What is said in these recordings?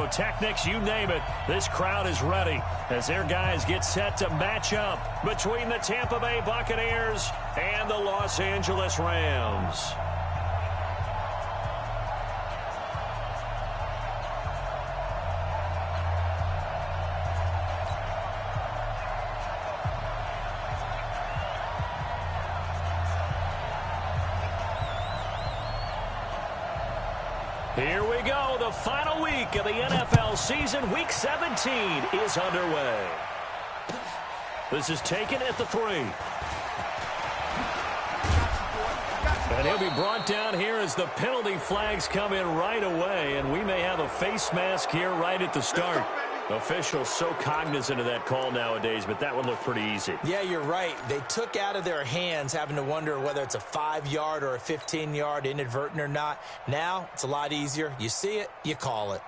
pyrotechnics, you name it. This crowd is ready as their guys get set to match up between the Tampa Bay Buccaneers and the Los Angeles Rams. Here we go. The final week of the NFL season. Week 17 is underway. This is taken at the 3. And he'll be brought down here as the penalty flags come in right away. And we may have a face mask here right at the start. Officials so cognizant of that call nowadays, but that would look pretty easy. Yeah, you're right. They took out of their hands having to wonder whether it's a 5-yard or a 15-yard inadvertent or not. Now, it's a lot easier. You see it, you call it.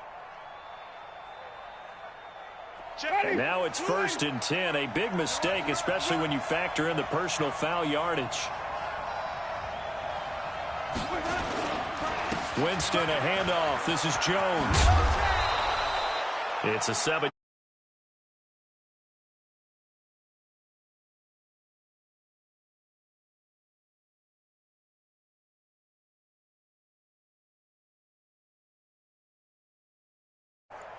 And now it's 1st and 10. A big mistake, especially when you factor in the personal foul yardage. Winston, a handoff. This is Jones. It's a 7.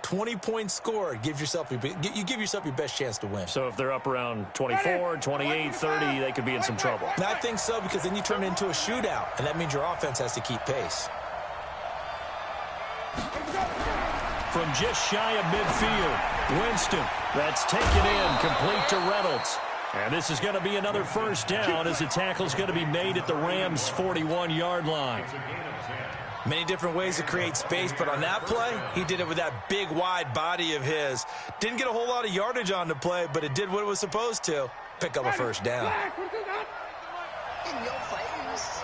"20-point score." You give yourself your best chance to win. So if they're up around 24, 28, 30, they could be in some trouble. And I think so, because then you turn it into a shootout, and that means your offense has to keep pace. From just shy of midfield, Winston. That's taken in, complete to Reynolds. And this is going to be another 1st down as the tackle's going to be made at the Rams' 41-yard line. Many different ways to create space, but on that play, he did it with that big, wide body of his. Didn't get a whole lot of yardage on the play, but it did what it was supposed to. Pick up a 1st down. In your face.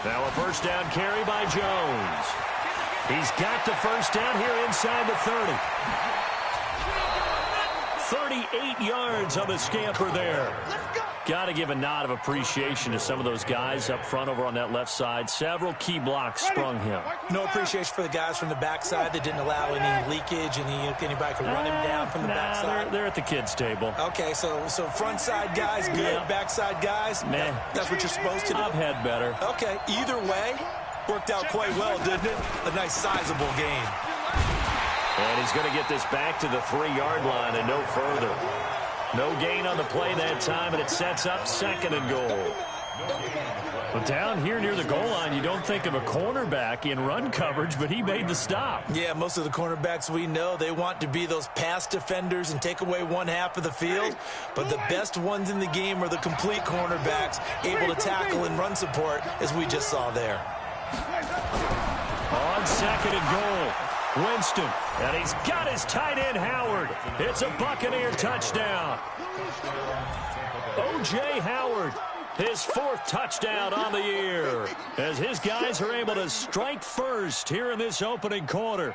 Now a 1st down carry by Jones. He's got the 1st down here inside the 30. 38 yards on the scamper there. Got to give a nod of appreciation to some of those guys up front over on that left side. Several key blocks sprung him. No appreciation for the guys from the backside that didn't allow any leakage, and anybody could run him down from the backside. They're at the kids' table. Okay, so front side guys good, backside guys, man, that's what you're supposed to do. I've had better. Okay, either way, worked out quite well, didn't it? A nice sizable gain. And he's going to get this back to the 3-yard line and no further. No gain on the play that time, and it sets up 2nd and goal. But down here near the goal line, you don't think of a cornerback in run coverage, but he made the stop. Yeah, most of the cornerbacks we know, they want to be those pass defenders and take away one half of the field. But the best ones in the game are the complete cornerbacks, able to tackle and run support, as we just saw there. On 2nd and goal. Winston, and he's got his tight end, Howard. It's a Buccaneer touchdown. O.J. Howard, his 4th touchdown on the year, as his guys are able to strike first here in this opening quarter.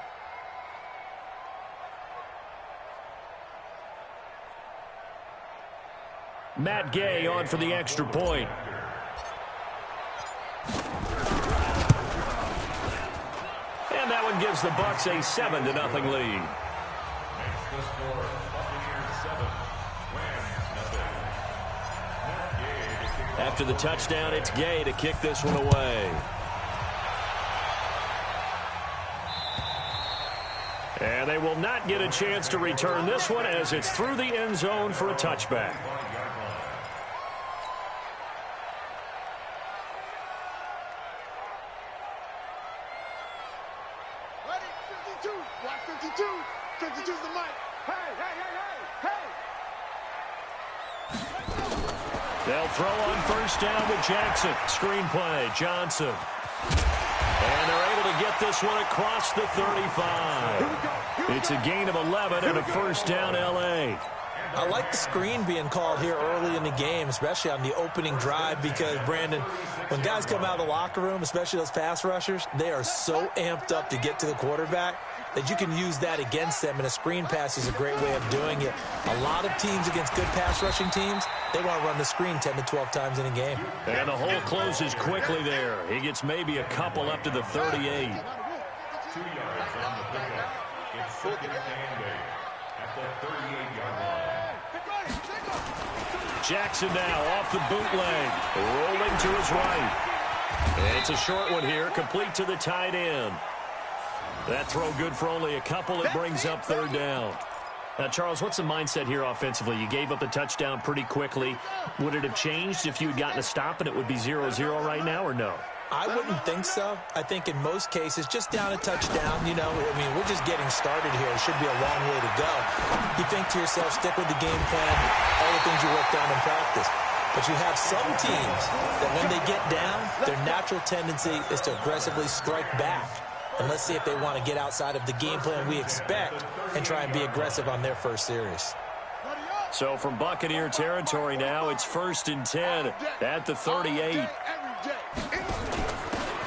Matt Gay on for the extra point. And that one gives the Bucs a 7-0 lead. After the touchdown, it's Gay to kick this one away. And they will not get a chance to return this one as it's through the end zone for a touchback. They'll throw on 1st down with Jackson. Screen play, Johnson. And they're able to get this one across the 35. It's a gain of 11 and a 1st down, L.A. I like the screen being called here early in the game, especially on the opening drive, because, Brandon, when guys come out of the locker room, especially those pass rushers, they are so amped up to get to the quarterback that you can use that against them, and a screen pass is a great way of doing it. A lot of teams against good pass rushing teams, they want to run the screen 10 to 12 times in a game. And the hole closes quickly there. He gets maybe a couple up to the 38. 2 yards on the pickup. It's second and 8 at the 38-yard line. Jackson now off the bootleg, rolling to his right. And it's a short one here, complete to the tight end. That throw good for only a couple. It brings up third down. Now, Charles, what's the mindset here offensively? You gave up the touchdown pretty quickly. Would it have changed if you had gotten a stop and it would be 0-0 right now, or no? I wouldn't think so. I think in most cases, just down a touchdown, you know, I mean, we're just getting started here. It should be a long way to go. You think to yourself, stick with the game plan, all the things you worked on in practice. But you have some teams that when they get down, their natural tendency is to aggressively strike back. And let's see if they want to get outside of the game plan we expect and try and be aggressive on their first series. So from Buccaneer territory now, it's 1st and 10 at the 38.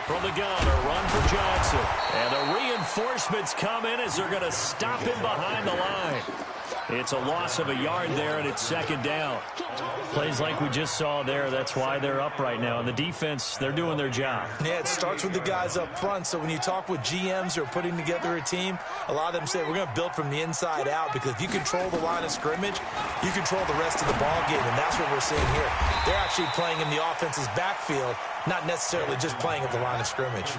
From the gun, a run for Johnson. And the reinforcements come in as they're going to stop him behind the line. It's a loss of a yard there, and it's 2nd down. Plays like we just saw there. That's why they're up right now. And the defense, they're doing their job. Yeah, it starts with the guys up front. So when you talk with GMs who are putting together a team, a lot of them say we're going to build from the inside out, because if you control the line of scrimmage, you control the rest of the ball game, and that's what we're seeing here. They're actually playing in the offense's backfield, not necessarily just playing at the line of scrimmage.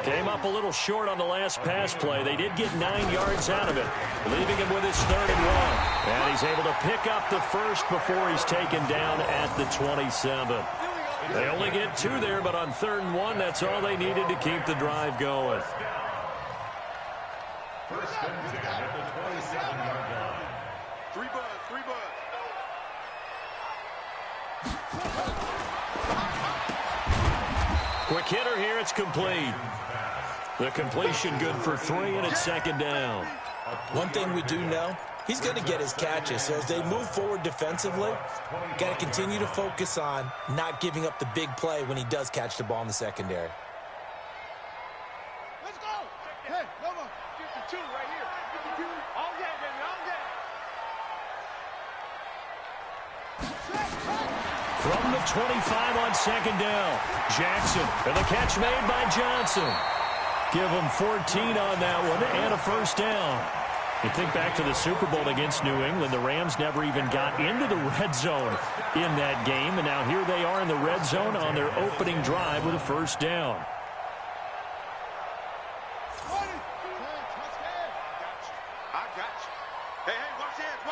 Came up a little short on the last pass play. They did get 9 yards out of it, leaving him with his 3rd and 1. And he's able to pick up the first before he's taken down at the 27. They only get 2 there, but on 3rd and 1, that's all they needed to keep the drive going. 1st and 10 at the 27-yard line. 3 bud. Quick hitter here, it's complete. The completion good for 3, and it's 2nd down. One thing we do know, he's going to get his catches. So as they move forward defensively, got to continue to focus on not giving up the big play when he does catch the ball in the secondary. Let's go. Hey, come on. 52 right here. 52. All game, baby. All game. From the 25 on 2nd down, Jackson, and the catch made by Johnson. Give him 14 on that one, and a 1st down. You think back to the Super Bowl against New England, the Rams never even got into the red zone in that game, and now here they are in the red zone on their opening drive with a 1st down. I got you. Hey, watch hands.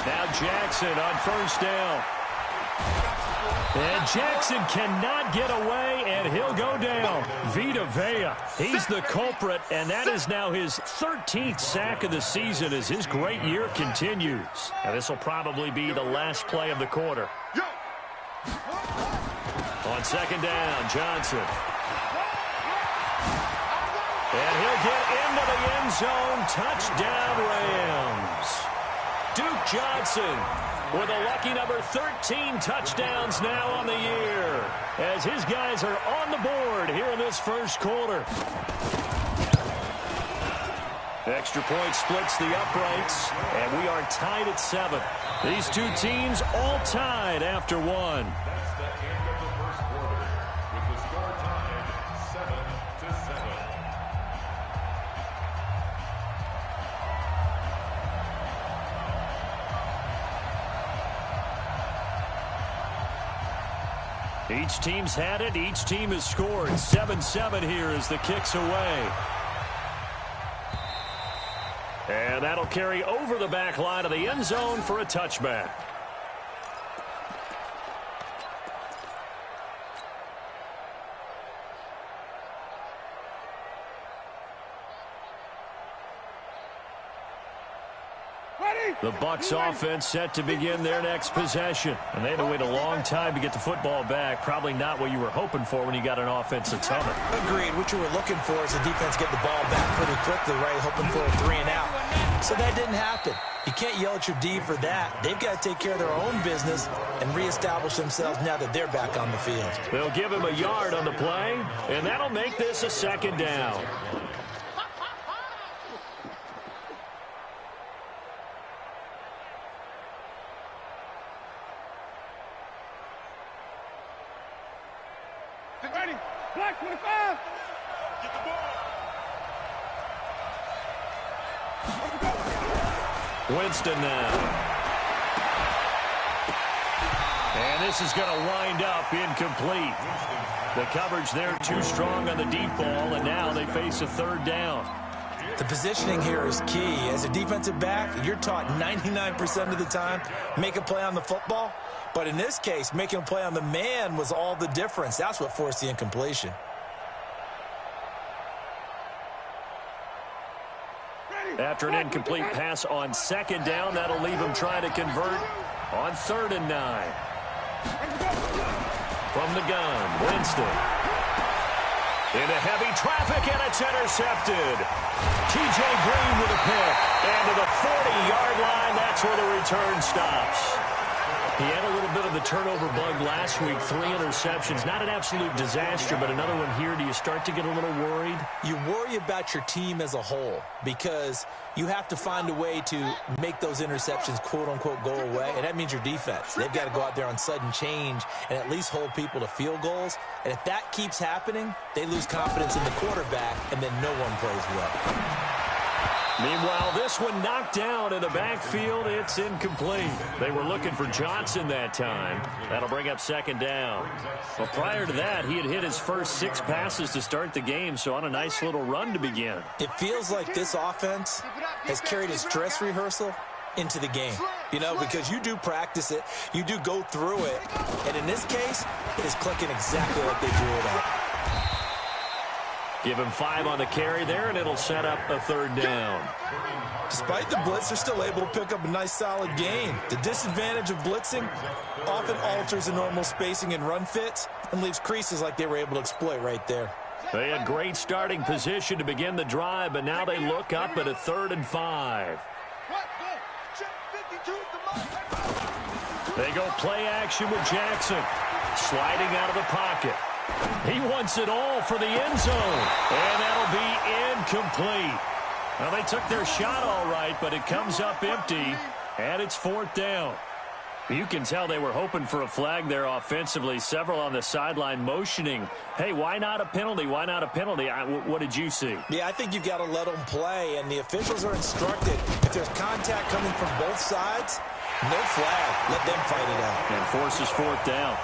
Now Jackson on 1st down. And Jackson cannot get away, and he'll go down. Vita Vea, he's the culprit, and that is now his 13th sack of the season as his great year continues. Now this will probably be the last play of the quarter. On 2nd down, Johnson. And he'll get into the end zone. Touchdown, Rams. Duke Johnson with a lucky number 13 touchdowns now on the year, as his guys are on the board here in this 1st quarter. Extra point splits the uprights, and we are tied at 7. These 2 teams all tied after 1. That's the end of the 1st quarter, with the score tied 7-7. Each team's had it. Each team has scored. 7-7 here as the kick's away. And that'll carry over the back line of the end zone for a touchback. The Bucs offense set to begin their next possession. And they had to wait a long time to get the football back. Probably not what you were hoping for when you got an offense that's humming. Agreed. What you were looking for is the defense get the ball back pretty quickly, right? Hoping for a 3 and out. So that didn't happen. You can't yell at your D for that. They've got to take care of their own business and reestablish themselves now that they're back on the field. They'll give him a yard on the play, and that'll make this a 2nd down. Ready. Black 25. Get the ball. Winston now. And this is going to wind up incomplete. The coverage there too strong on the deep ball, and now they face a 3rd down. The positioning here is key. As a defensive back, you're taught 99% of the time, make a play on the football. But in this case, making a play on the man was all the difference. That's what forced the incompletion. After an incomplete pass on 2nd down, that'll leave him trying to convert on 3rd and 9. From the gun, Winston. Into heavy traffic, and it's intercepted. T.J. Green with a pick. And to the 40-yard line, that's where the return stops. He had a little bit of the turnover bug last week, 3 interceptions. Not an absolute disaster, but another one here. Do you start to get a little worried? You worry about your team as a whole because you have to find a way to make those interceptions, quote-unquote, go away, and that means your defense. They've got to go out there on sudden change and at least hold people to field goals. And if that keeps happening, they lose confidence in the quarterback, and then no one plays well. Meanwhile, this one knocked down in the backfield. It's incomplete. They were looking for Johnson that time. That'll bring up 2nd down. Well, prior to that, he had hit his first 6 passes to start the game, so on a nice little run to begin. It feels like this offense has carried its dress rehearsal into the game, you know, because you do practice it, you do go through it, and in this case, it is clicking exactly like they drew it up. Give him 5 on the carry there, and it'll set up a 3rd down. Despite the blitz, they're still able to pick up a nice, solid gain. The disadvantage of blitzing often alters the normal spacing and run fits and leaves creases like they were able to exploit right there. They had great starting position to begin the drive, but now they look up at a 3rd and 5. They go play action with Jackson. Sliding out of the pocket. He wants it all for the end zone. And that'll be incomplete. Well, they took their shot all right, but it comes up empty. And it's 4th down. You can tell they were hoping for a flag there offensively. Several on the sideline motioning. Hey, why not a penalty? Why not a penalty? What did you see? Yeah, I think you've got to let them play. And the officials are instructed, if there's contact coming from both sides, no flag. Let them fight it out. And forces 4th down.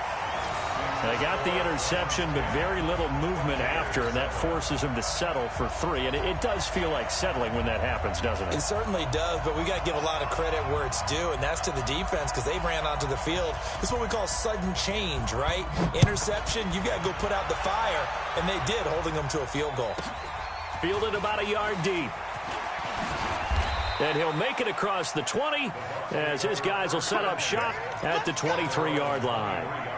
They got the interception, but very little movement after, and that forces them to settle for 3. And it does feel like settling when that happens, doesn't it? It certainly does, but we got to give a lot of credit where it's due, and that's to the defense because they ran onto the field. This is what we call sudden change, right? Interception, you got to go put out the fire, and they did, holding them to a field goal. Fielded about a yard deep. And he'll make it across the 20 as his guys will set up shop at the 23-yard line.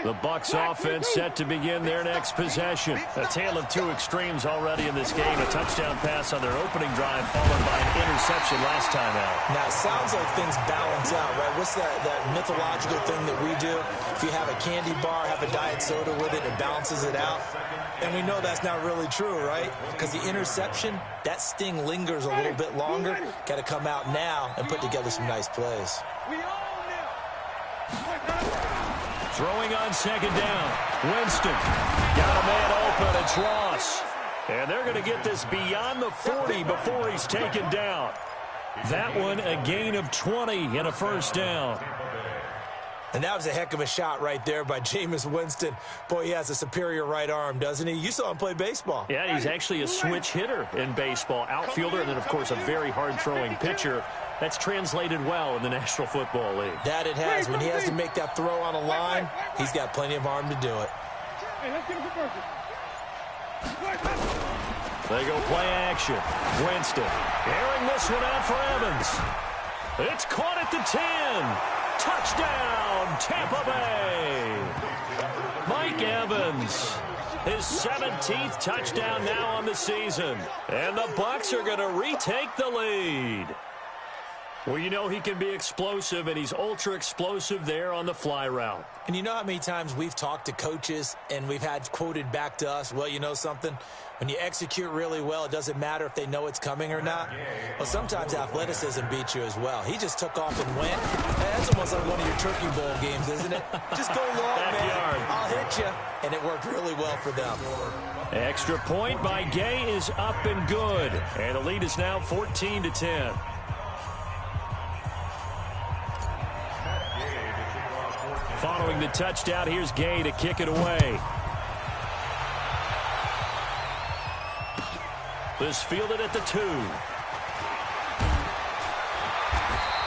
The Bucs offense set to begin their next possession. A tale of 2 extremes already in this game. A touchdown pass on their opening drive followed by an interception last time out. Now, it sounds like things balance out, right? What's that mythological thing that we do? If you have a candy bar, have a diet soda with it, it balances it out. And we know that's not really true, right? Because the interception, that sting lingers a little bit longer. Got to come out now and put together some nice plays. Throwing on 2nd down. Winston got a man open. It's Ross. And they're going to get this beyond the 40 before he's taken down. That one a gain of 20 and a 1st down. And that was a heck of a shot right there by Jameis Winston. Boy, he has a superior right arm, doesn't he? You saw him play baseball. Yeah, he's actually a switch hitter in baseball. Outfielder, and then, of course, a very hard-throwing pitcher. That's translated well in the National Football League. That it has. When he has to make that throw on a line, he's got plenty of arm to do it. Hey, let's get him for They go play action. Winston airing this one out for Evans. It's caught at the 10. Touchdown, Tampa Bay. Mike Evans, his 17th touchdown now on the season. And the Bucs are going to retake the lead. Well, you know he can be explosive, and he's ultra-explosive there on the fly route. And you know how many times we've talked to coaches and we've had quoted back to us, well, you know something? When you execute really well, it doesn't matter if they know it's coming or not. Well, sometimes athleticism beats you as well. He just took off and went. That's almost like one of your Turkey Bowl games, isn't it? Just go long, Backyard. man. I'll hit you. And it worked really well for them. Extra point by Gay is up and good. And the lead is now 14-10. Following the touchdown, here's Gay to kick it away. This fielded at the 2.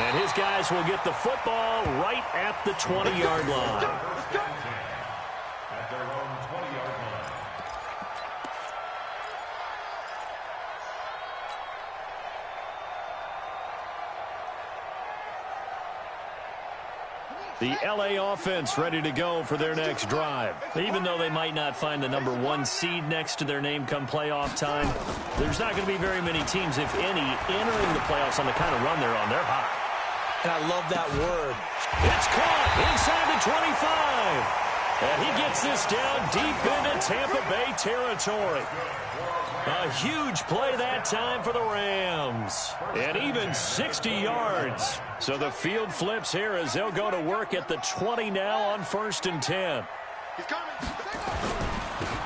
And his guys will get the football right at the 20-yard line. At their own 20-yard line. The LA offense ready to go for their next drive. Even though they might not find the #1 seed next to their name come playoff time, there's not going to be very many teams, if any, entering the playoffs on the kind of run they're on. They're hot. And I love that word. It's caught inside the 25. And he gets this down deep into Tampa Bay territory. A huge play that time for the Rams. And even 60 yards. So the field flips here as they'll go to work at the 20 now on 1st and 10.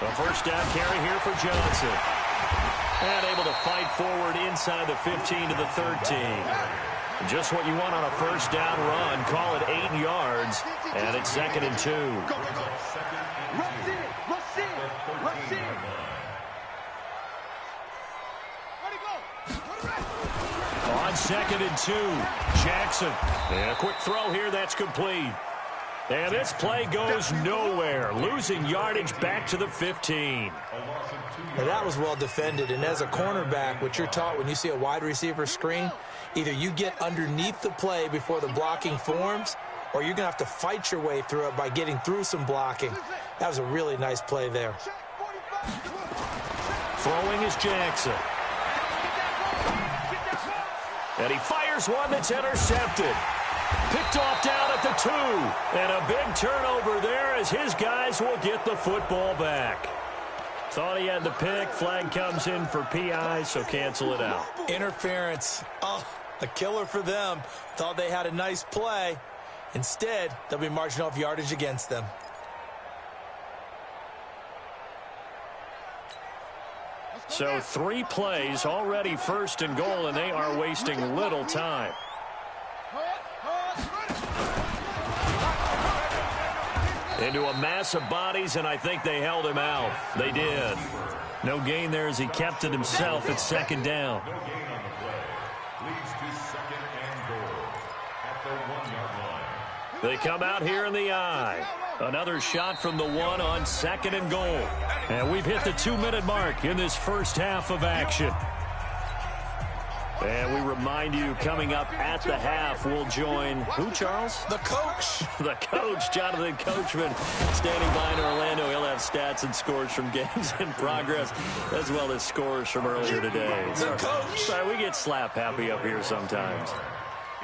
A first down carry here for Johnson. And able to fight forward inside the 15 to the 13. Just what you want on a first down run. Call it 8 yards. And it's 2nd and 2. On 2nd and 2, Jackson. And a quick throw here that's complete. And this play goes nowhere. Losing yardage back to the 15. Now that was well defended. And as a cornerback, what you're taught when you see a wide receiver screen, either you get underneath the play before the blocking forms, or you're going to have to fight your way through it by getting through some blocking. That was a really nice play there. Throwing is Jackson. And he fires one that's intercepted. Picked off down at the 2. And a big turnover there as his guys will get the football back. Thought he had the pick. Flag comes in for PI, so cancel it out. Interference. Oh, a killer for them. Thought they had a nice play. Instead, they'll be marching off yardage against them. So 3 plays, already 1st and goal, and they are wasting little time. Into a mass of bodies, and I think they held him out. They did. No gain there as he kept it himself at 2nd down. No gain on the play. Leads to 2nd and goal at the 1-yard line. They come out here in the eye. Another shot from the 1 on 2nd and goal. And we've hit the 2-minute mark in this first half of action. And we remind you, coming up at the half, we'll join who, Charles? The coach. The coach, Jonathan Coachman, standing by in Orlando. He'll have stats and scores from games in progress, as well as scores from earlier today. The coach. Sorry, we get slap happy up here sometimes.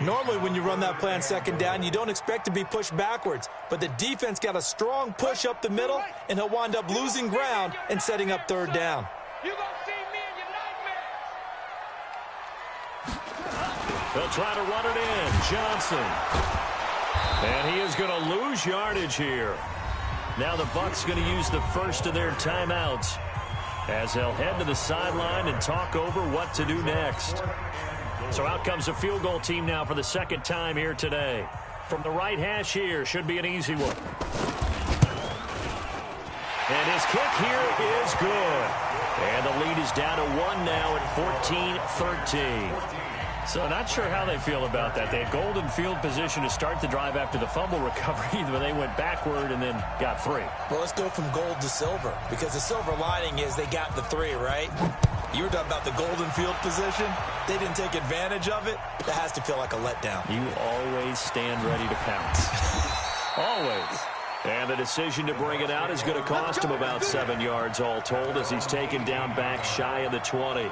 Normally, when you run that play on 2nd down, you don't expect to be pushed backwards. But the defense got a strong push up the middle, and he'll wind up losing ground and setting up 3rd down. You gonna see me in your nightmare. They'll try to run it in. Johnson. And he is going to lose yardage here. Now the Bucs going to use the first of their timeouts as they'll head to the sideline and talk over what to do next. So out comes the field goal team now for the 2nd time here today. From the right hash here, should be an easy one. And his kick here is good. And the lead is down to 1 now at 14-13. So not sure how they feel about that. They had golden field position to start the drive after the fumble recovery, but they went backward and then got 3. Well, let's go from gold to silver, because the silver lining is they got the 3, right? You were talking about the golden field position. They didn't take advantage of it. That has to feel like a letdown. You always stand ready to pounce. Always. And the decision to bring it out is going to cost him about 7 yards all told as he's taken down back shy of the 20.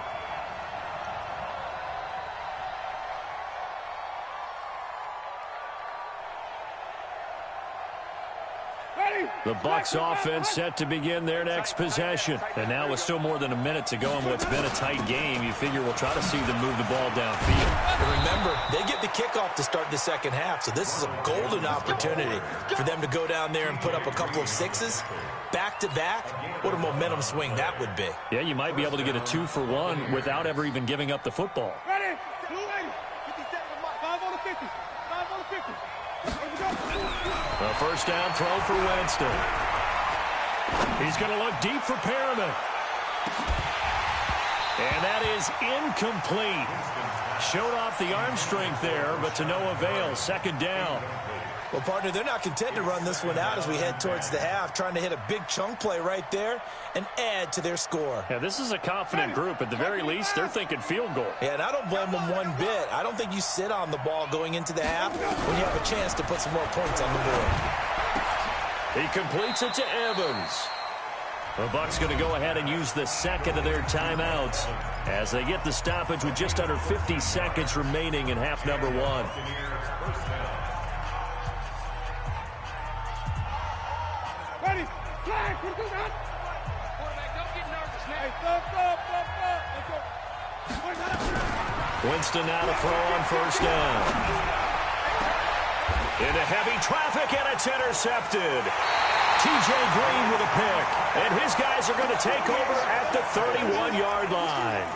The Bucs offense set to begin their next possession. And now with still more than a minute to go in what's been a tight game, you figure we'll try to see them move the ball downfield. And remember, they get the kickoff to start the second half, so this is a golden opportunity for them to go down there and put up a couple of 6s back-to-back. What a momentum swing that would be. Yeah, you might be able to get a 2-for-1 without ever even giving up the football. Ready? 280. 57, 5 on the 50. 5 on the 50. Here we go. A first down throw for Winston. He's going to look deep for Perriman. And that is incomplete. Showed off the arm strength there, but to no avail. Second down. Well, partner, they're not content to run this one out as we head towards the half, trying to hit a big chunk play right there and add to their score. Yeah, this is a confident group. At the very least, they're thinking field goal. Yeah, and I don't blame them one bit. I don't think you sit on the ball going into the half when you have a chance to put some more points on the board. He completes it to Evans. The Bucs going to go ahead and use the second of their timeouts as they get the stoppage with just under 50 seconds remaining in half number 1. Ready? Flag. What are you doing? Quarterback, don't get nervous now. Hey, Let's go. Winston now to throw on first down. Into heavy traffic, and it's intercepted. T.J. Green with a pick, and his guys are going to take over at the 31-yard line.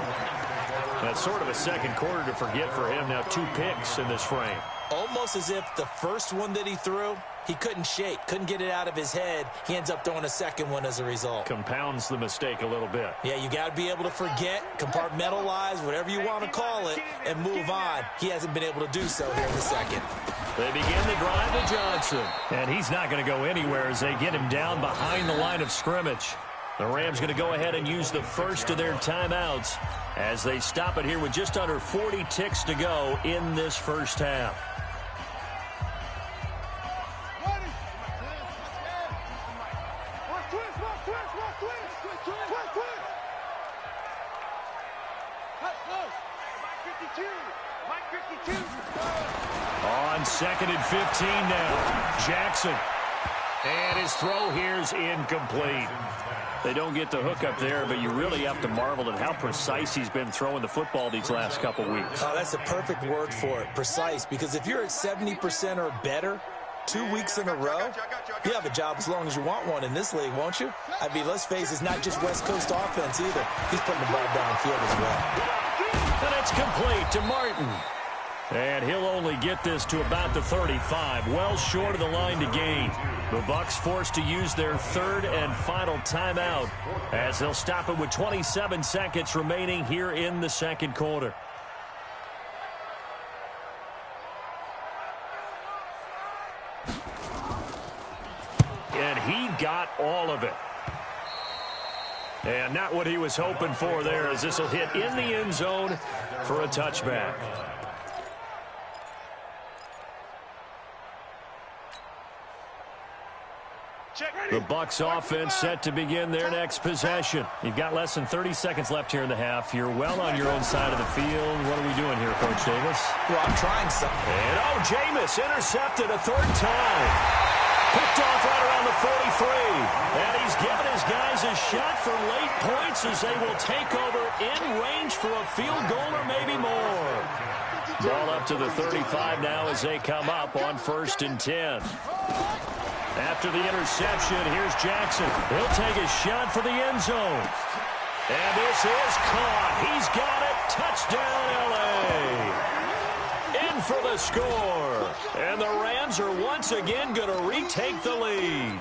That's sort of a second quarter to forget for him. Now 2 picks in this frame. Almost as if the first one that he threw, he couldn't shake, couldn't get it out of his head. He ends up throwing a second one as a result. Compounds the mistake a little bit. Yeah, you got to be able to forget, compartmentalize, whatever you want to call it, and move on. He hasn't been able to do so here in the second. They begin the drive with Johnson. And he's not going to go anywhere as they get him down behind the line of scrimmage. The Rams going to go ahead and use the first of their timeouts as they stop it here with just under 40 ticks to go in this first half. On 2nd and 15 now. Jackson. And his throw here is incomplete. They don't get the hook up there, but you really have to marvel at how precise he's been throwing the football these last couple weeks. Oh, that's the perfect word for it, precise, because if you're at 70% or better 2 weeks in a row, you have a job as long as you want one in this league, won't you? I mean, let's face it, it's not just West Coast offense either. He's putting the ball downfield as well. And it's complete to Martin. And he'll only get this to about the 35, well short of the line to gain. The Bucs forced to use their third and final timeout as they'll stop it with 27 seconds remaining here in the second quarter. And he got all of it. And not what he was hoping for there, as this will hit in the end zone for a touchback. The Bucs offense set to begin their next possession. You've got less than 30 seconds left here in the half. You're well on your own side of the field. What are we doing here, Coach Davis? Well, I'm trying something. And Jameis intercepted a third time. Picked off right around the 43. And he's given his guys a shot for late points as they will take over in range for a field goal or maybe more. Ball up to the 35 now as they come up on 1st and 10. After the interception, here's Jackson. He'll take a shot for the end zone. And this is caught. He's got it. Touchdown, L.A. In for the score. And the Rams are once again going to retake the lead.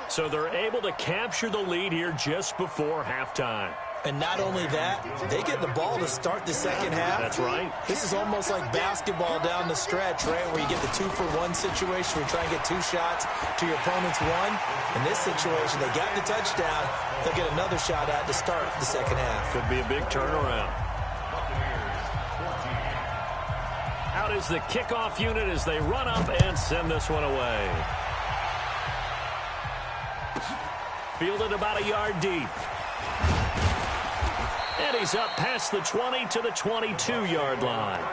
So they're able to capture the lead here just before halftime. And not only that, they get the ball to start the second half. That's right. This is almost like basketball down the stretch, right, where you get the 2-for-1 situation where you try and get 2 shots to your opponent's 1. In this situation, they got the touchdown. They'll get another shot at to start the second half. Could be a big turnaround. Out is the kickoff unit as they run up and send this one away. Fielded about a yard deep. And he's up past the 20 to the 22-yard line.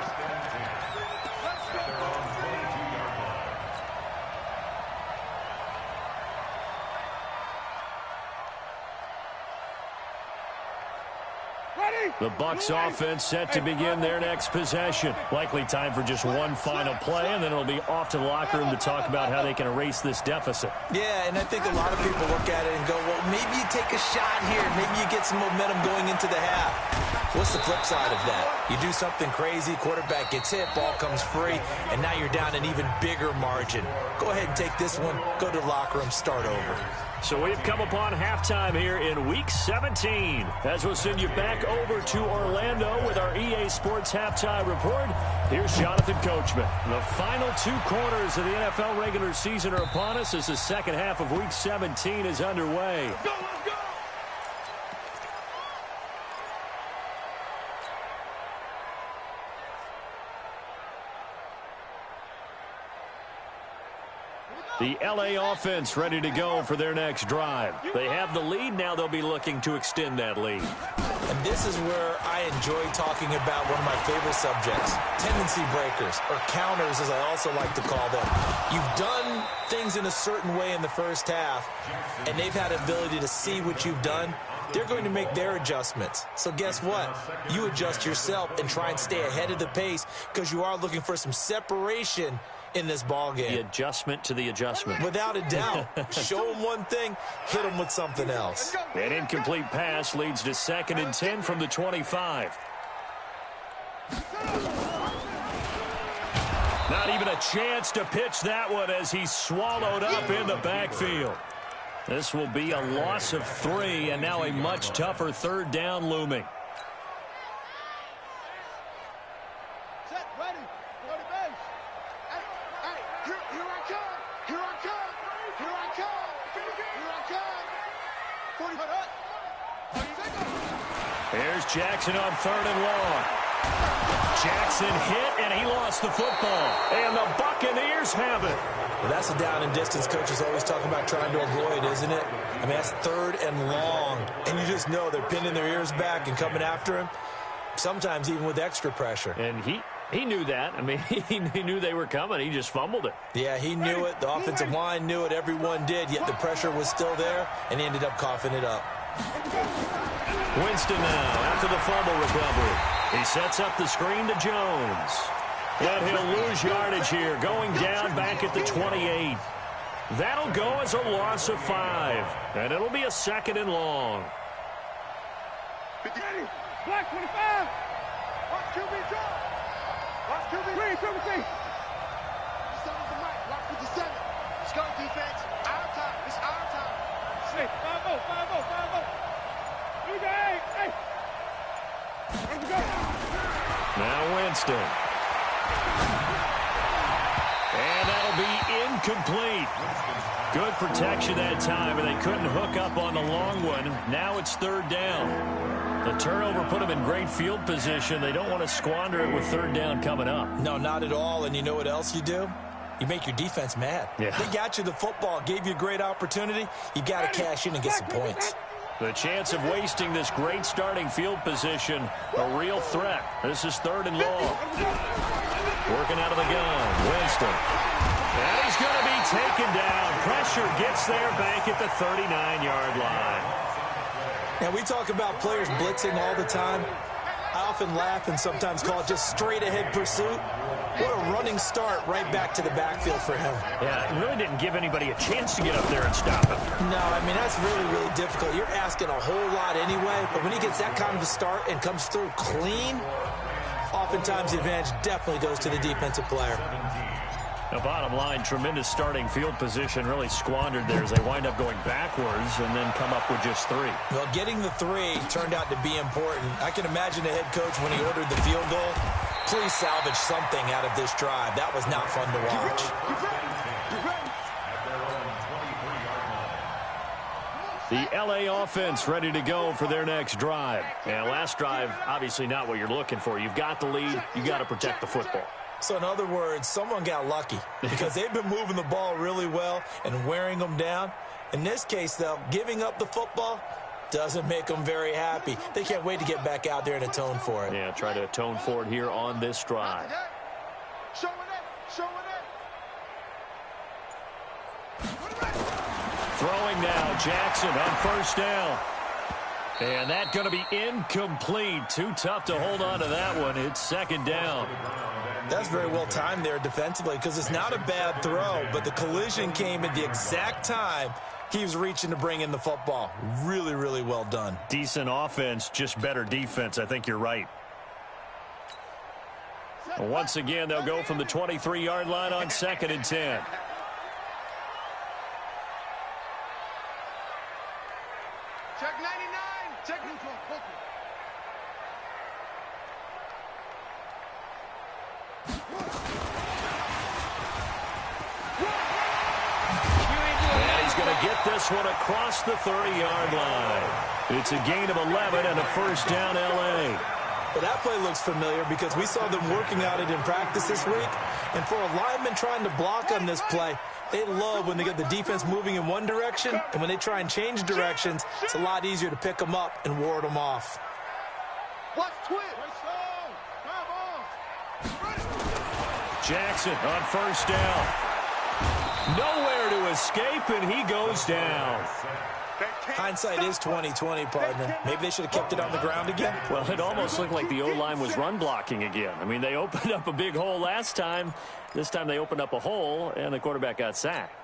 The Bucs offense set to begin their next possession. Likely time for just one final play, and then it'll be off to the locker room to talk about how they can erase this deficit. Yeah, and I think a lot of people look at it and go, well, maybe you take a shot here. Maybe you get some momentum going into the half. What's the flip side of that? You do something crazy, quarterback gets hit, ball comes free, and now you're down an even bigger margin. Go ahead and take this one, go to the locker room, start over. So we've come upon halftime here in Week 17. As we'll send you back over to Orlando with our EA Sports Halftime Report, here's Jonathan Coachman. The final 2 quarters of the NFL regular season are upon us as the second half of Week 17 is underway. Let's go! The LA offense ready to go for their next drive. They have the lead. Now they'll be looking to extend that lead. And this is where I enjoy talking about one of my favorite subjects, tendency breakers, or counters as I also like to call them. You've done things in a certain way in the first half, and they've had the ability to see what you've done. They're going to make their adjustments. So guess what? You adjust yourself and try and stay ahead of the pace because you are looking for some separation in this ball game. The adjustment to the adjustment. Without a doubt. Show them one thing, hit them with something else. An incomplete pass leads to 2nd and 10 from the 25. Not even a chance to pitch that one as he's swallowed up in the backfield. This will be a loss of 3, and now a much tougher 3rd down looming. Set, ready, go to base. Hey, here I come, here I come, here I come, here I come. 40 Here's Jackson on 3rd and long. Jackson hit, and he lost the football. And the Buccaneers have it. Well, that's a down and distance coaches always talking about trying to avoid, isn't it? I mean, that's 3rd and long. And you just know they're pinning their ears back and coming after him, sometimes even with extra pressure. And he knew that. I mean, he knew they were coming. He just fumbled it. Yeah, he knew it. The offensive line knew it. Everyone did, yet the pressure was still there, and he ended up coughing it up. Winston now after the fumble recovery. He sets up the screen to Jones. And he'll lose yardage here, going down back at the 28. That'll go as a loss of 5. And it'll be a 2nd and long. Ready, black 25. Watch QB drop. Watch QB. Green, QB. 7 to Mike, watch 57. Let's go, defense. Our time. It's our time. Hey, 5-0, 5-0, 5-0. You go, hey. Let's go. Now Winston. And that'll be incomplete. Good protection that time, and they couldn't hook up on the long one. Now it's 3rd down. The turnover put them in great field position. They don't want to squander it with 3rd down coming up. No, not at all. And you know what else you do? You make your defense mad. Yeah. They got you the football, gave you a great opportunity. You got to cash in and get some points. The chance of wasting this great starting field position, a real threat. This is 3rd and long. Working out of the gun, Winston. And he's going to be taken down. Pressure gets there back at the 39-yard line. Now, we talk about players blitzing all the time. I often laugh and sometimes call it just straight-ahead pursuit. What a running start right back to the backfield for him. Yeah, it really didn't give anybody a chance to get up there and stop him. No, I mean, that's really, really difficult. You're asking a whole lot anyway, but when he gets that kind of a start and comes through clean, oftentimes the advantage definitely goes to the defensive player. The bottom line, tremendous starting field position, really squandered there as they wind up going backwards and then come up with just 3. Well, getting the 3 turned out to be important. I can imagine the head coach when he ordered the field goal. Please salvage something out of this drive. That was not fun to watch. The LA offense ready to go for their next drive. And last drive, obviously not what you're looking for. You've got the lead. You got to protect the football. So in other words, someone got lucky because they've been moving the ball really well and wearing them down. In this case, though, giving up the football doesn't make them very happy. They can't wait to get back out there and atone for it. Yeah, try to atone for it here on this drive. Throwing now, Jackson on first down. And that's going to be incomplete. Too tough to hold on to that one. It's second down. That's very well timed there defensively because it's not a bad throw, but the collision came at the exact time he was reaching to bring in the football. Really, really well done. Decent offense, just better defense. I think you're right. Once again, they'll go from the 23-yard line on 2nd and 10. Check 99. Check neutral. And he's going to get this one across the 30-yard line. It's a gain of 11 and a first down, L.A. But that play looks familiar because we saw them working out it in practice this week. And for a lineman trying to block on this play, they love when they get the defense moving in one direction. And when they try and change directions, it's a lot easier to pick them up and ward them off. Watch twist. Jackson on first down. Nowhere to escape, and he goes down. Hindsight is 20/20, partner. Maybe they should have kept it on the ground again. Well, it almost looked like the O-line was run blocking again. I mean, they opened up a big hole last time. This time they opened up a hole, and the quarterback got sacked.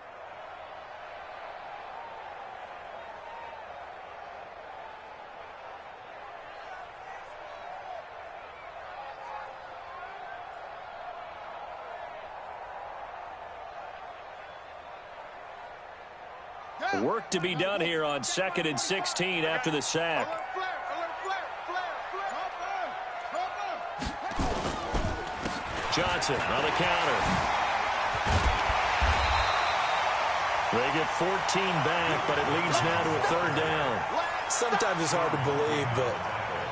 Work to be done here on 2nd and 16 after the sack. Johnson on the counter. They get 14 back, but it leads now to a 3rd down. Sometimes it's hard to believe, but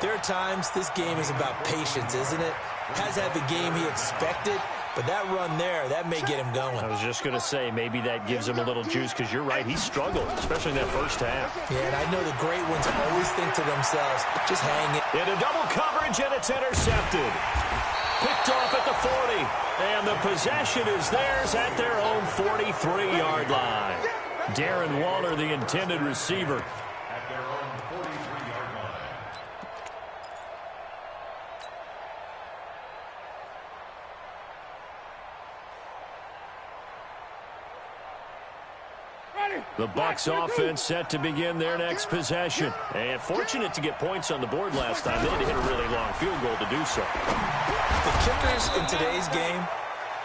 there are times this game is about patience, isn't it? Has had the game he expected, but that run there, that may get him going. I was just going to say, maybe that gives him a little juice, because you're right, he struggled, especially in that first half. Yeah, and I know the great ones always think to themselves, just hang it. Into double coverage, and it's intercepted. Picked off at the 40, and the possession is theirs at their own 43-yard line. Darren Waller, the intended receiver. At their own 43-yard line. The Bucs offense set to begin their next possession. And fortunate to get points on the board last time. They had to hit a really long field goal to do so. The kickers in today's game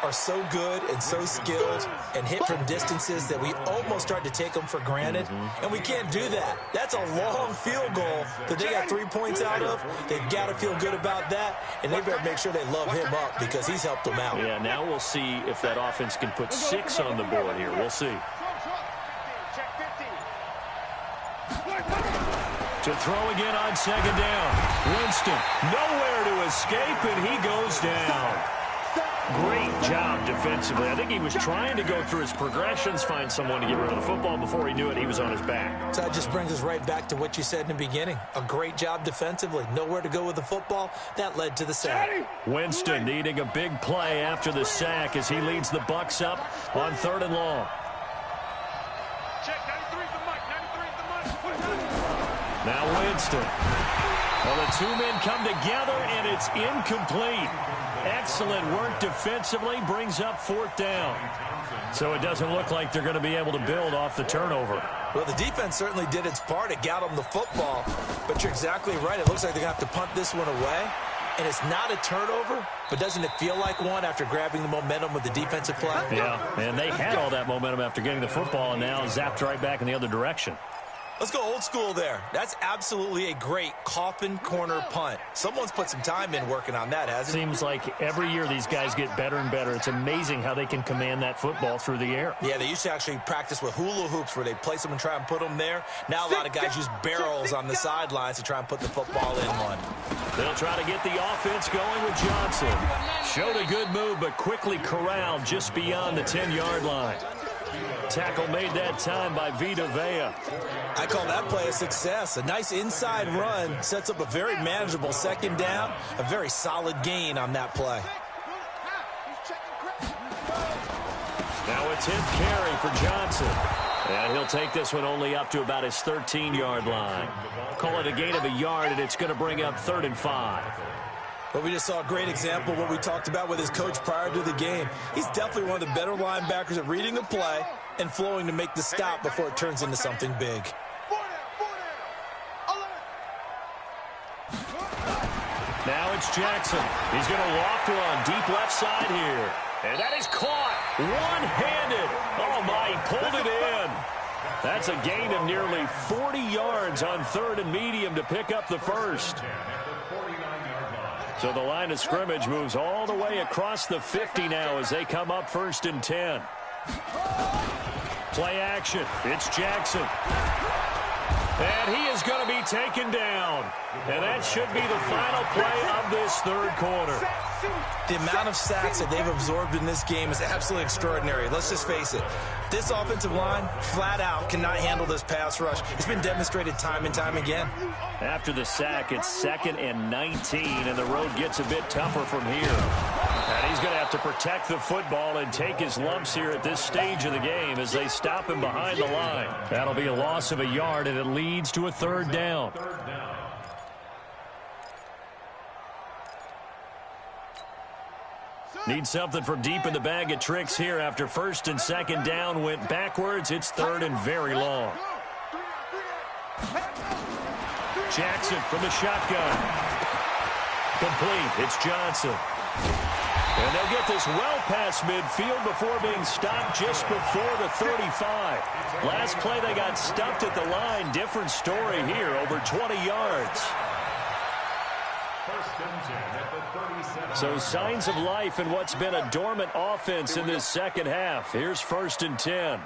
are so good and so skilled and hit from distances that we almost start to take them for granted. And we can't do that. That's a long field goal that they got 3 points out of. They've got to feel good about that, and they better make sure they love him up because he's helped them out. Yeah, now we'll see if that offense can put 6 on the board here. We'll see. To throw again on 2nd down. Winston, nowhere to escape, and he goes down. Great job defensively. I think he was trying to go through his progressions, find someone to get rid of the football. Before he knew it, he was on his back. So that just brings us right back to what you said in the beginning. A great job defensively. Nowhere to go with the football. That led to the sack. Winston needing a big play after the sack as he leads the Bucs up on 3rd and long. Now Winston. Well, the two men come together, and it's incomplete. Excellent work defensively, brings up 4th down. So it doesn't look like they're going to be able to build off the turnover. Well, the defense certainly did its part. It got them the football. But you're exactly right. It looks like they're going to have to punt this one away. And it's not a turnover, but doesn't it feel like one after grabbing the momentum with the defensive play? Yeah, and they had all that momentum after getting the football and now zapped right back in the other direction. Let's go old school there. That's absolutely a great coffin corner punt. Someone's put some time in working on that, hasn't it? Seems like every year these guys get better and better. It's amazing how they can command that football through the air. Yeah, they used to actually practice with hula hoops where they place them and try and put them there. Now a lot of guys use barrels on the sidelines to try and put the football in one. They'll try to get the offense going with Johnson. Showed a good move, but quickly corralled just beyond the 10-yard line. Tackle made that time by Vita Vea. I call that play a success. A nice inside run sets up a very manageable second down. A very solid gain on that play. Now a 10th carry for Johnson. And he'll take this one only up to about his 13-yard line. Call it a gain of a yard, and it's going to bring up 3rd and 5. But we just saw a great example of what we talked about with his coach prior to the game. He's definitely one of the better linebackers at reading a play and flowing to make the stop before it turns into something big. Now it's Jackson. He's going to loft one deep left side here. And that is caught one-handed. Oh, my, he pulled it in. That's a gain of nearly 40 yards on 3rd and medium to pick up the first. So the line of scrimmage moves all the way across the 50 now as they come up 1st and 10. Play action. It's Jackson. And he is going to be taken down. And that should be the final play of this 3rd quarter. The amount of sacks that they've absorbed in this game is absolutely extraordinary. Let's just face it. This offensive line, flat out, cannot handle this pass rush. It's been demonstrated time and time again. After the sack, it's 2nd and 19, and the road gets a bit tougher from here. And he's going to have to protect the football and take his lumps here at this stage of the game as they stop him behind the line. That'll be a loss of a yard, and it leads to a 3rd down. Need something from deep in the bag of tricks here after 1st and 2nd down went backwards. It's 3rd and very long. Jackson from the shotgun. Complete. It's Johnson. And they'll get this well past midfield before being stopped just before the 35. Last play they got stuffed at the line. Different story here. Over 20 yards. So signs of life in what's been a dormant offense in this second half. Here's 1st and 10.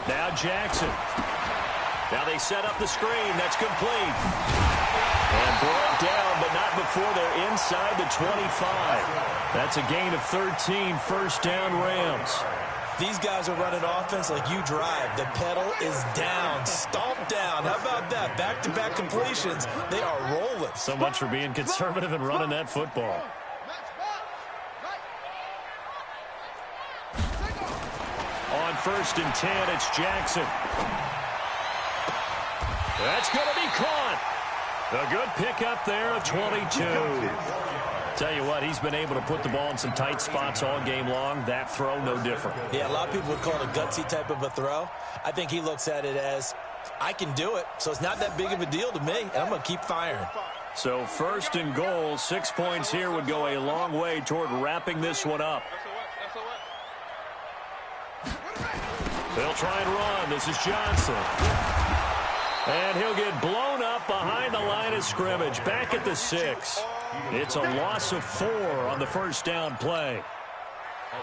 Now Jackson. Now they set up the screen. That's complete. And brought down, but not before they're inside the 25. That's a gain of 13, 1st down Rams. These guys are running offense like you drive. The pedal is down, stomped down. How about that? Back-to-back completions. They are rolling. So much for being conservative and running that football. On 1st and 10, it's Jackson. That's going to be caught. A good pickup there of 22. Tell you what, he's been able to put the ball in some tight spots all game long. That throw, no different. Yeah, a lot of people would call it a gutsy type of a throw. I think he looks at it as, I can do it, so it's not that big of a deal to me, and I'm going to keep firing. So 1st and goal, 6 points here would go a long way toward wrapping this one up. They'll try and run. This is Johnson. And he'll get blown up behind the line of scrimmage. Back at the 6. It's a loss of 4 on the 1st down play.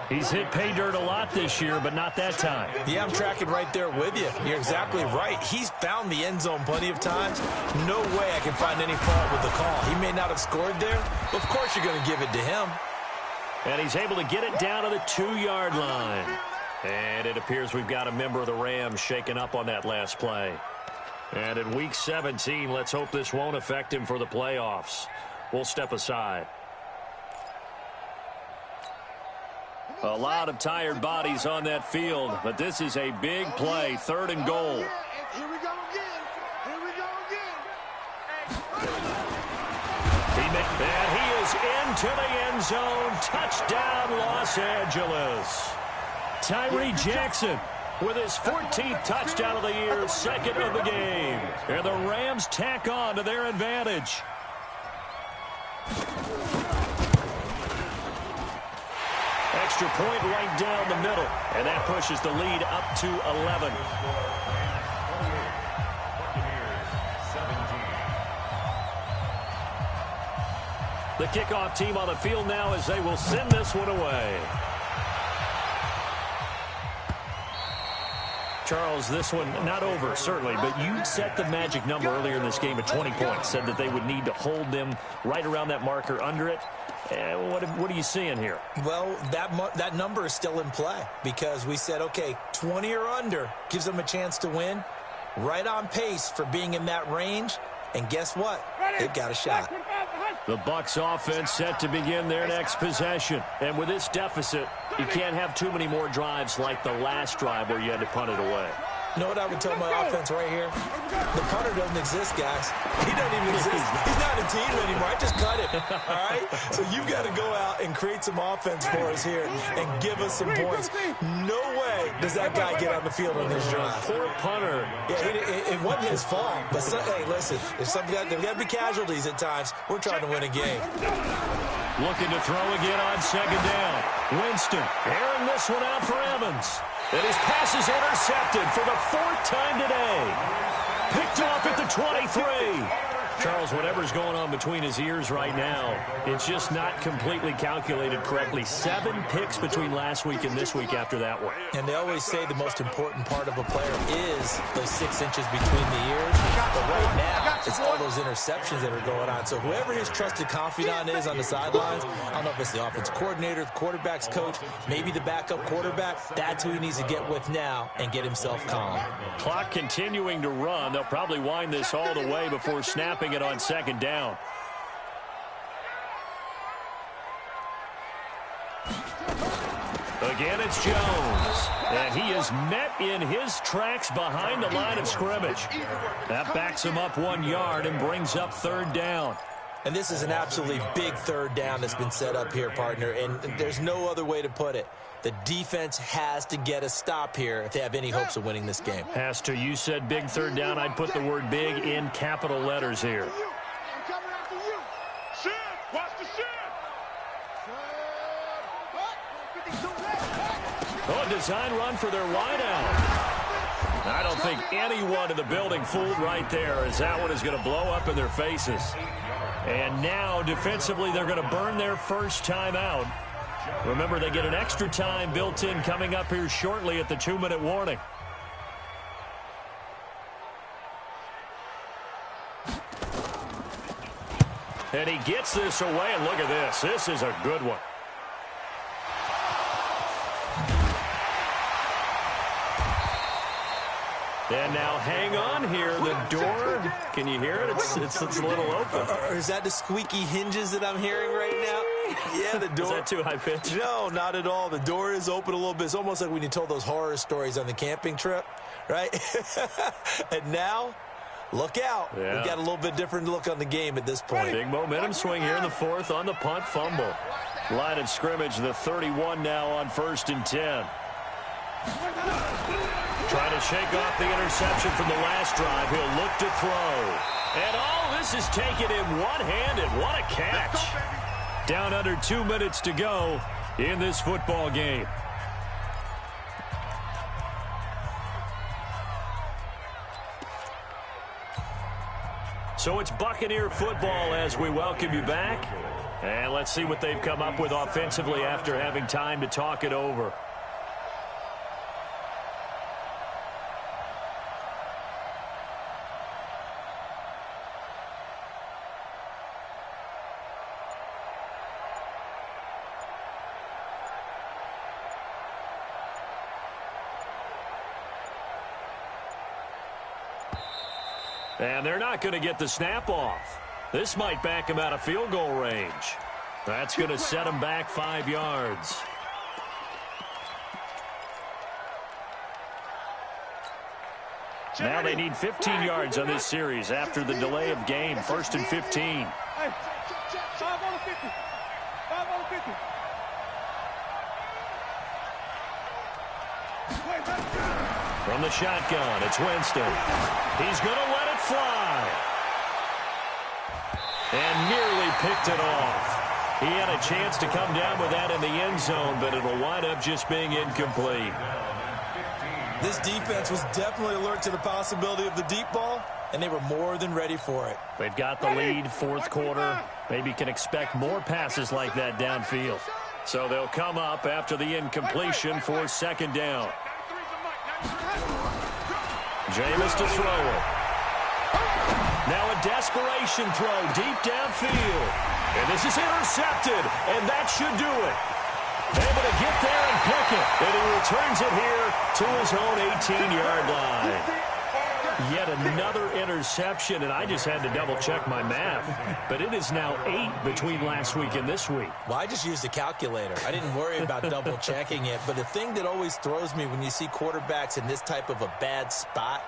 He's hit pay dirt a lot this year, but not that time. Yeah, I'm tracking right there with you. You're exactly right. He's found the end zone plenty of times. No way I can find any fault with the call. He may not have scored there, but of course you're going to give it to him. And he's able to get it down to the 2-yard line. And it appears we've got a member of the Rams shaken up on that last play. And in Week 17, let's hope this won't affect him for the playoffs. We'll step aside. A lot of tired bodies on that field, but this is a big play, 3rd and goal. Here we go again. Here we go again. And he is into the end zone. Touchdown, Los Angeles. Tyree Jackson with his 14th touchdown of the year, second of the game. And the Rams tack on to their advantage. Extra point right down the middle, and that pushes the lead up to 11. The kickoff team on the field now as they will send this one away. Charles, this one not over, certainly, but you set the magic number earlier in this game at 20 points, said that they would need to hold them right around that marker under it. What are you seeing here? Well, that number is still in play because we said, okay, 20 or under gives them a chance to win. Right on pace for being in that range. And guess what? They've got a shot. The Bucs offense set to begin their next possession. And with this deficit, you can't have too many more drives like the last drive where you had to punt it away. You know what I would tell my offense right here? The punter doesn't exist, guys. He doesn't even exist. He's not a team anymore. I just cut him. All right? So you've got to go out and create some offense for us here and give us some points. No way does that guy get on the field on this drive. Poor punter. Yeah, it wasn't his fault. But, hey, listen, there's got to be casualties at times. We're trying to win a game. Looking to throw again on second down. Winston airing this one out for Evans. And his pass is intercepted for the fourth time today. Picked off at the 23. Charles, whatever's going on between his ears right now, it's just not completely calculated correctly. 7 picks between last week and this week after that one. And they always say the most important part of a player is those 6 inches between the ears. But right now, it's all those interceptions that are going on. So whoever his trusted confidant is on the sidelines, I don't know if it's the offense coordinator, the quarterback's coach, maybe the backup quarterback, that's who he needs to get with now and get himself calm. Clock continuing to run. They'll probably wind this all the way before snapping it on second down. Again, it's Jones. And he is met in his tracks behind the line of scrimmage. That backs him up 1 yard and brings up third down. And this is an absolutely big third down that's been set up here, partner. And there's no other way to put it. The defense has to get a stop here if they have any hopes of winning this game. Has to. You said big third down. I'd put the word big in capital letters here. Oh, design run for their wideout. I don't think anyone in the building fooled right there, as that one is going to blow up in their faces. And now, defensively, they're going to burn their first time out. Remember, they get an extra time built in coming up here shortly at the 2-minute warning. And he gets this away, and look at this. This is a good one. And now hang on here. The door, can you hear it? It's a little open. Or is that the squeaky hinges that I'm hearing right now? Yeah, the door. Is that too high pitch? No, not at all. The door is open a little bit. It's almost like when you told those horror stories on the camping trip, right? And now, look out. Yeah. We've got a little bit different look on the game at this point. Big momentum swing here in the fourth on the punt fumble. Line of scrimmage, the 31 now on 1st and 10. Trying to shake off the interception from the last drive. He'll look to throw. And all this is taken in one-handed. What a catch. Down under 2 minutes to go in this football game. So it's Buccaneer football as we welcome you back. And let's see what they've come up with offensively after having time to talk it over. And they're not going to get the snap off. This might back him out of field goal range. That's going to set him back 5 yards. Now they need 15 yards on this series after the delay of game. 1st and 15. Hey, 5 on the 50. 5 on the 50. From the shotgun, it's Winston. He's going to let it fly. And nearly picked it off. He had a chance to come down with that in the end zone, but it'll wind up just being incomplete. This defense was definitely alert to the possibility of the deep ball, and they were more than ready for it. They've got the lead, fourth quarter. Maybe can expect more passes like that downfield. So they'll come up after the incompletion for second down. Jameis to throw it. Now a desperation throw deep downfield. And this is intercepted, and that should do it. Able to get there and pick it. And he returns it here to his own 18-yard line. Yet another interception, and I just had to double-check my math. But it is now 8 between last week and this week. Well, I just used a calculator. I didn't worry about double-checking it. But the thing that always throws me when you see quarterbacks in this type of a bad spot,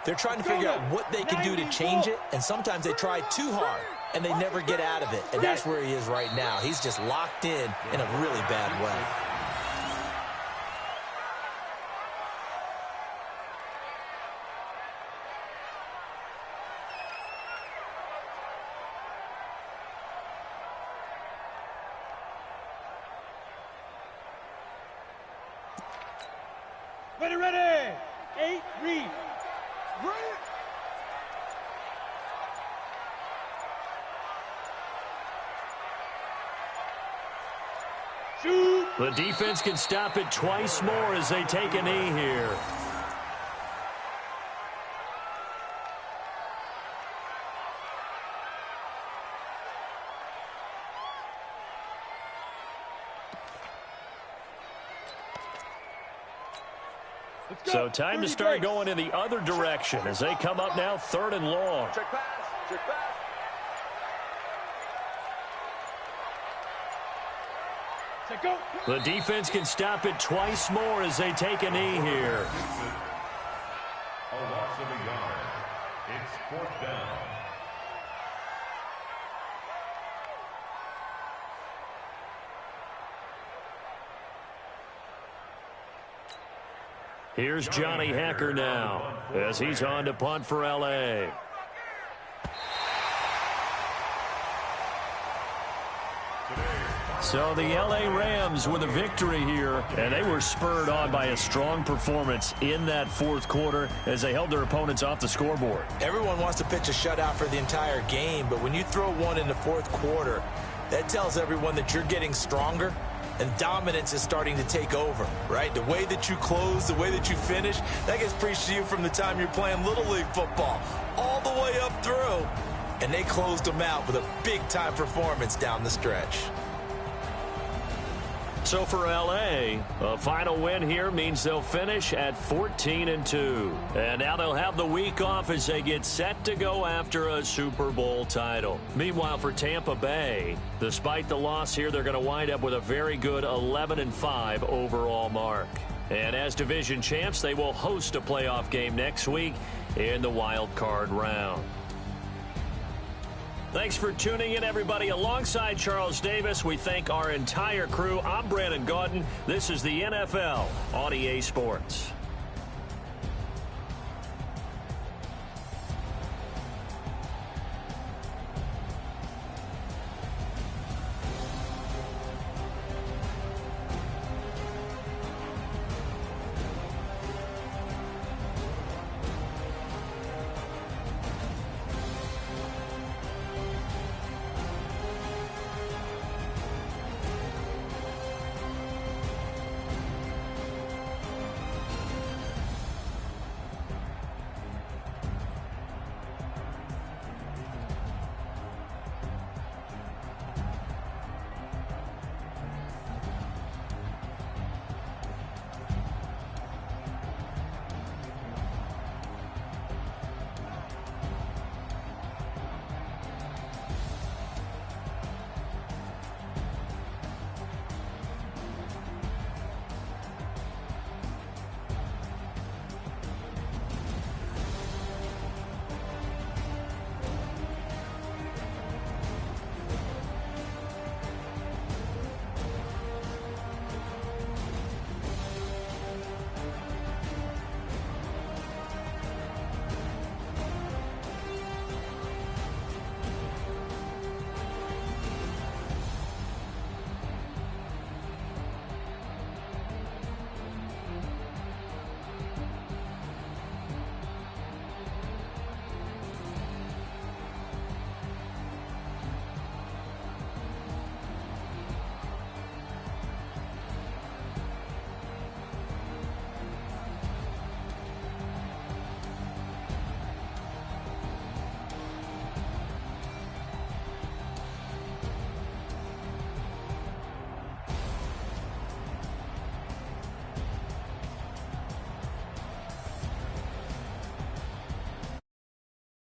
they're trying to figure out what they can do to change it, and sometimes they try too hard, and they never get out of it. And that's where he is right now. He's just locked in a really bad way. Ready. 8, read. Ready. Shoot. The defense can stop it twice more as they take a knee here. So time to start going in the other direction as they come up now 3rd and long. Check pass. Check pass. Check go. The defense can stop it twice more as they take a knee here. A loss of a yard. It's 4th down. Here's Johnny Hacker now as he's on to punt for L.A. So the L.A. Rams with a victory here, and they were spurred on by a strong performance in that 4th quarter as they held their opponents off the scoreboard. Everyone wants to pitch a shutout for the entire game, but when you throw one in the 4th quarter, that tells everyone that you're getting stronger and dominance is starting to take over, right? The way that you close, the way that you finish, that gets preached to you from the time you're playing Little League football all the way up through. And they closed them out with a big-time performance down the stretch. So for L.A., a final win here means they'll finish at 14-2. And now they'll have the week off as they get set to go after a Super Bowl title. Meanwhile, for Tampa Bay, despite the loss here, they're going to wind up with a very good 11-5 overall mark. And as division champs, they will host a playoff game next week in the wild card round. Thanks for tuning in, everybody. Alongside Charles Davis, we thank our entire crew. I'm Brandon Gaudin. This is the NFL on EA Sports.